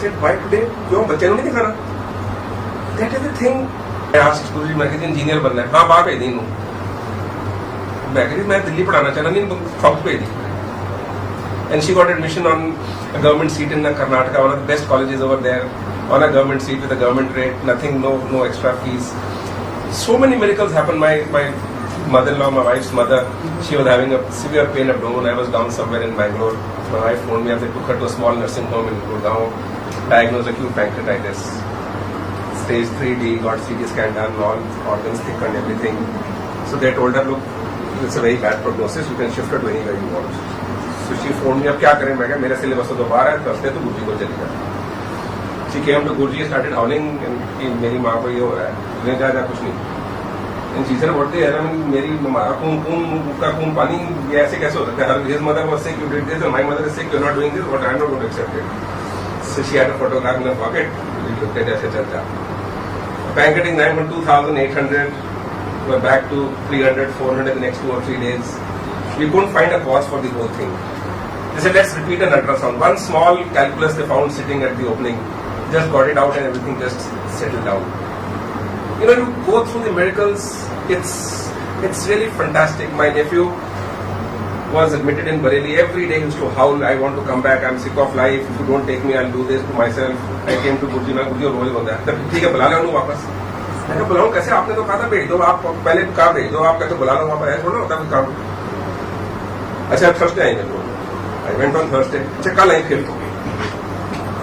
said, why today? क्यों बच्चे ने नहीं दिखाना? That is the thing. I asked गुरुजी मैं कहती इंजीनियर बनना है. हाँ बाप है दिन मैं कहती मैं दिल्ली पढ़ाना चाहना नहीं फॉक्स पे दी. And she got admission on a government seat in Karnataka, one of the best colleges over there, on a government seat with a government rate, nothing, no extra fees. So many miracles happened. My mother-in-law, my wife's mother, she was having a severe pain abdomen. I was down somewhere in Bangalore. My wife phoned me up. They took her to a small nursing home in Gurgaon, diagnosed acute pancreatitis, stage 3D, got CT scan done, all organs thickened, everything. So they told her, look, it's a very bad prognosis. You can shift her to anywhere you want. So she phoned me up. क्या करें? मैं कहा मेरा syllabus तो दोबारा है, Thursday तो गुरुजी को चली जाए. She came to Guruji, started howling कि मेरी माँ को ये हो रहा है, तुम्हें जा कुछ नहीं. And she said, what the hell? I mean, मेरी हमारा खून पानी ये ऐसे कैसे हो सकता है? His mother was sick, you did this, and my mother is sick, you're not doing this, but I'm not going to accept it. So she had a photograph in her pocket. We looked at ऐसे चलता. Banqueting 2,800. We're back to 300, 400 the next 2 or 3 days. We couldn't find a cause for the whole thing. They said, let's repeat an ultrasound. One small calculus they found sitting at the opening. Just got it out and everything just settled down. You know, you go through the miracles, it's really fantastic. My nephew was admitted in Bareilly. Every day he used to howl, I want to come back, I'm sick of life, if you don't take me, I'll do this to myself. I came to Guruji, मैं गुरुजी रोज बोलता है, तब ठीक है बुला लो वापस. मैं कहा बुलाऊं कैसे? आपने तो कहा था भेज दो, आप पहले कहा भेज दो, आप कहते बुला लो वापस, ऐसा थोड़ा होता है काम. अच्छा थर्सडे आएंगे तो आई वेंट ऑन थर्सडे. अच्छा कल आई फिर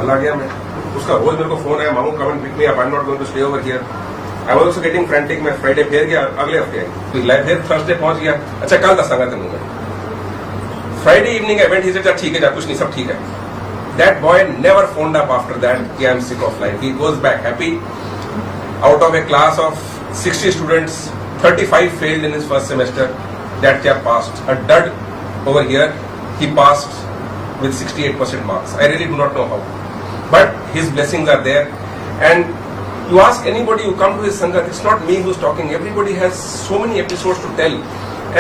कल आ गया मैं. उसका रोज मेरे को फोन आया, मामू come and pick me up, I am not going to stay over here. I was also getting frantic. मैं फ्राइडे फिर गया, अगले हफ्ते आई फिर थर्सडे पहुंच गया. अच्छा कल दस संगत है. Friday evening I went, he said ठीक है जा, कुछ नहीं सब ठीक है. That boy never phoned up after that कि I am sick of life. He goes back happy. Out of a class of 60 students 35 failed in his first semester. That chap passed. A dud over here, he passed with 68% marks. I really do not know how. But his blessings are there. And you ask anybody who come to his Sangat, it's not me who's talking. Everybody has so many episodes to tell.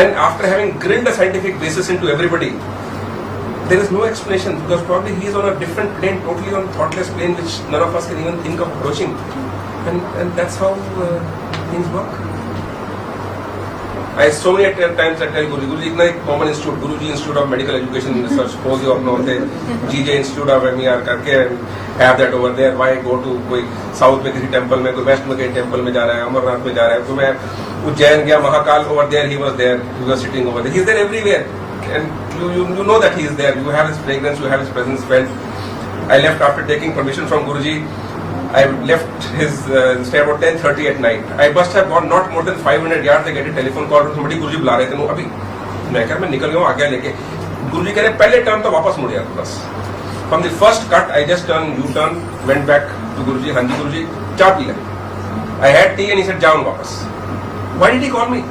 And after having grilled a scientific basis into everybody, there is no explanation because probably he is on a different plane, totally on thoughtless plane, which none of us can even think of approaching. And that's how things work. I so many times I tell Guruji, इतना एक common institute, Guruji Institute of Medical Education and Research, suppose you know the GJ Institute of MER करके have that over there. Why go to कोई south में किसी temple में, कोई waste में कहीं टेम्पल में जा रहा है, अमरनाथ में जा रहा है. तो मैं उज्जैन गया, Mahakal over there, he was there, he was sitting over there. He is there everywhere, and you know that he is there. You have his fragrance, you have his presence felt. I left after taking permission from Guruji. I left his stay about 10:30 at night. I must have gone not more than 500 yards. I get a telephone call from somebody. गुरुजी बुला रहे थे. अभी मैं निकल गया हूँ, आ गया लेके. गुरुजी कह रहे पहले टर्न तो वापस मुड़ गया बस. From the first cut, I just turned, U-turn, went back to Guruji. हाँ जी गुरुजी, चाय पी ले. I had tea and he said जाऊँ वापस. Why did he call me?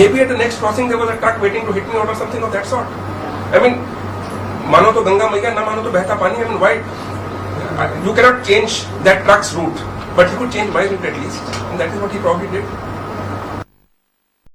Maybe at the next crossing there was a truck waiting to hit me out or something of that sort. I mean, मानो तो गंगा मैया, ना मानो तो बहता पानी. I mean, why? You cannot change that truck's route, but you could change my route at least, and that is what he probably did.